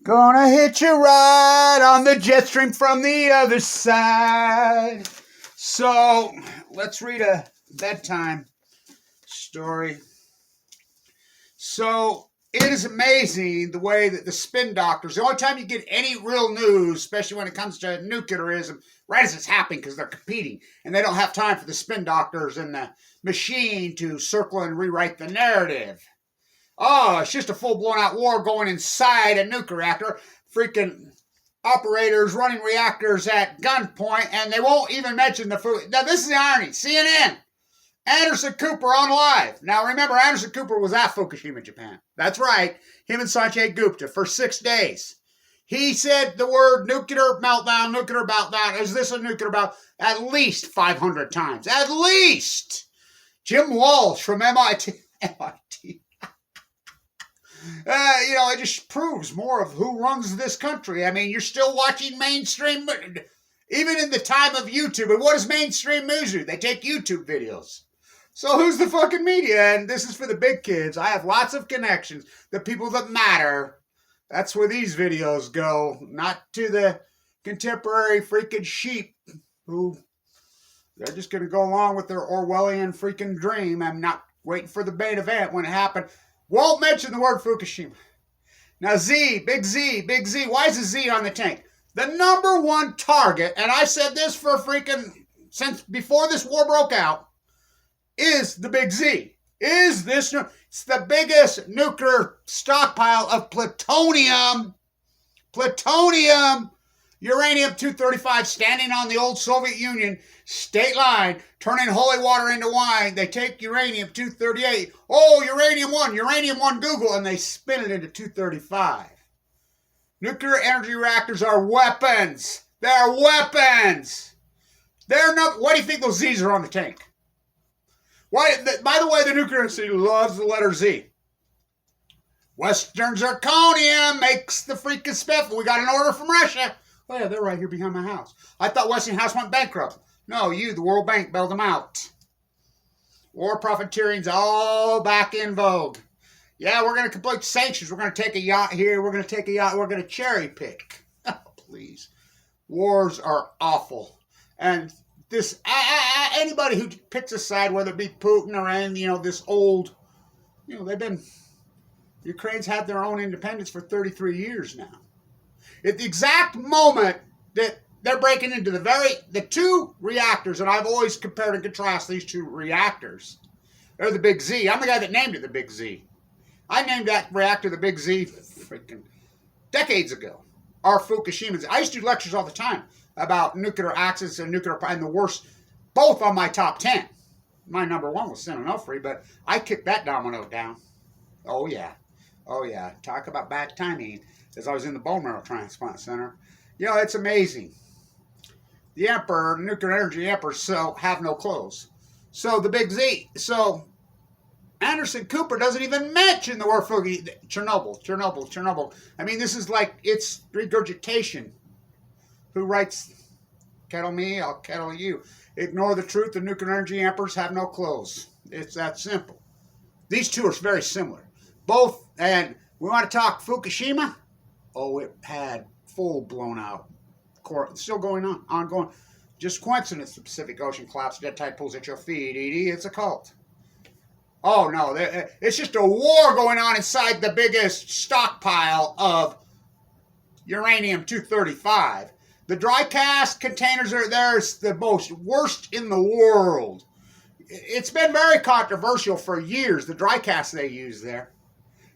Gonna hit you right on the jet stream from the other side. So, let's read a bedtime story. So, it is amazing the way that the spin doctors, the only time you get any real news, especially when it comes to nuclearism, right as it's happening because they're competing, and they don't have time for the spin doctors and the machine to circle and rewrite the narrative. Oh, it's just a full-blown out war going inside a nuclear reactor. Freaking operators running reactors at gunpoint, and they won't even mention the food. Now, this is the irony. CNN, Anderson Cooper on live. Now, remember, Anderson Cooper was at Fukushima, Japan. That's right. Him and Sanjay Gupta for 6 days. He said the word nuclear meltdown, nuclear meltdown. Is this a nuclear meltdown? At least 500 times. At least. Jim Walsh from MIT. It just proves more of who runs this country. I mean, you're still watching mainstream, even in the time of YouTube. And what does mainstream news do? They take YouTube videos. So who's the fucking media? And this is for the big kids. I have lots of connections. The people that matter. That's where these videos go. Not to the contemporary freaking sheep who they're just going to go along with their Orwellian freaking dream. I'm not waiting for the main event when it happened. Won't mention the word Fukushima. Now Big Z. Why is the Z on the tank? The number one target, and I said this for since before this war broke out, is the Big Z. It's the biggest nuclear stockpile of plutonium, uranium-235 standing on the old Soviet Union state line, turning holy water into wine. They take uranium-238. Oh, uranium-1 Google, and they spin it into 235. Nuclear energy reactors are weapons. They're weapons. They're not. Why do you think those Z's are on the tank? Why? By the way, the nuclear industry loves the letter Z. Western zirconium makes the freaking spiff. We got an order from Russia. Oh yeah, they're right here behind my house. I thought Westinghouse went bankrupt. No, the World Bank, bailed them out. War profiteering's all back in vogue. Yeah, we're going to complete sanctions. We're going to take a yacht here. We're going to take a yacht. We're going to cherry pick. Oh, please. Wars are awful. And this, anybody who picks a side, whether it be Putin or this old, Ukraine's had their own independence for 33 years now. At the exact moment that they're breaking into the two reactors, and I've always compared and contrasted these two reactors. They're the Big Z. I'm the guy that named it the Big Z. I named that reactor the Big Z freaking decades ago. Our Fukushima. I used to do lectures all the time about nuclear accidents and the worst, both on my top 10. My number one was San Onofre, but I kicked that domino down. Oh yeah. Talk about bad timing. As I was in the bone marrow transplant center. It's amazing. The emperor, nuclear energy emperor, have no clothes. So the Big Z. So Anderson Cooper doesn't even mention the word Chernobyl. I mean, this is like, it's regurgitation. Who writes, kettle me, I'll kettle you. Ignore the truth, the nuclear energy emperors have no clothes. It's that simple. These two are very similar. Both, and we want to talk Fukushima. Oh, it had full blown out core. It's still going on, ongoing. Just coincidence, the Pacific Ocean collapsed, dead tide pulls at your feet, Edie. It's a cult. Oh, no, it's just a war going on inside the biggest stockpile of uranium-235. The dry cask containers are there. It's the worst in the world. It's been very controversial for years, the dry cask they use there.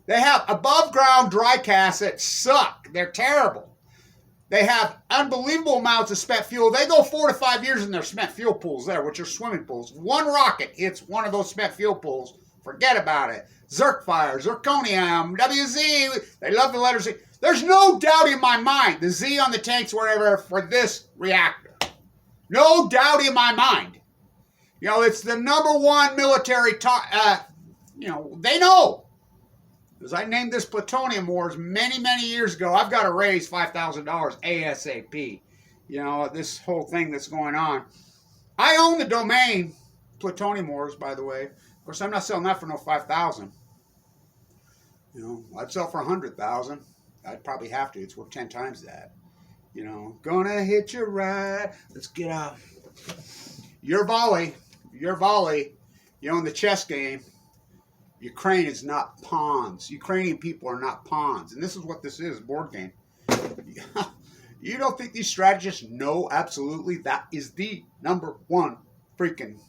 They have above-ground dry casts that suck. They're terrible. They have unbelievable amounts of spent fuel. They go 4 to 5 years in their spent fuel pools there, which are swimming pools. One rocket hits one of those spent fuel pools. Forget about it. Zircfire, zirconium, WZ. They love the letter Z. There's no doubt in my mind the Z on the tanks, whatever, for this reactor. No doubt in my mind. It's the number one military, they know. Because I named this Plutonium Wars many, many years ago. I've got to raise $5,000 ASAP. This whole thing that's going on. I own the domain, Plutonium Wars, by the way. Of course, I'm not selling that for no $5,000. You know, I'd sell for 100,000. I'd probably have to. It's worth 10 times that. You know, gonna hit you right. Let's get out. Your volley. You know, in the chess game, Ukraine is not pawns. Ukrainian people are not pawns. And this is what this is, board game. You don't think these strategists know absolutely that is the number one freaking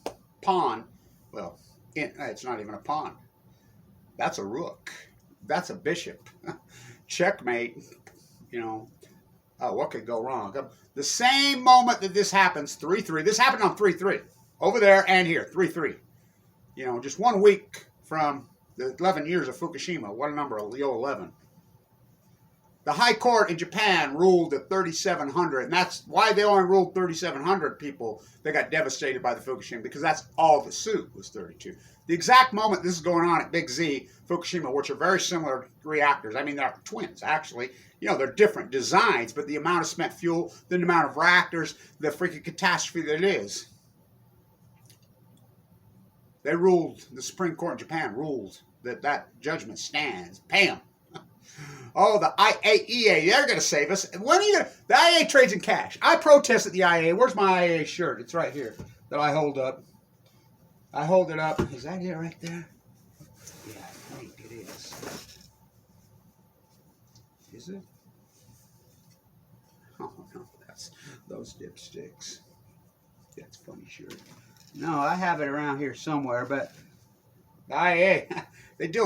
pawn? Well, it's not even a pawn. That's a rook. That's a bishop. Checkmate. You know, what could go wrong? The same moment that this happens, 3-3. This happened on 3-3. Over there and here, 3-3. You know, just 1 week from the 11 years of Fukushima. What a number, Leo 11. The High Court in Japan ruled at 3,700, and that's why they only ruled 3,700 people that got devastated by the Fukushima, because that's all the suit was 32. The exact moment this is going on at Big Z, Fukushima, which are very similar reactors. I mean, they're twins, actually. You know, they're different designs, but the amount of spent fuel, the amount of reactors, the freaking catastrophe that it is. They ruled, the Supreme Court in Japan ruled that that judgment stands. Bam. Oh, the IAEA, they're going to save us. When are you, the IAEA trades in cash. I protest at the IAEA. Where's my IAEA shirt? It's right here that I hold up. I hold it up. Is that it right there? Yeah, I think it is. Is it? Oh, no, that's those dipsticks. That's a funny shirt. No, I have it around here somewhere, but the IAEA, they do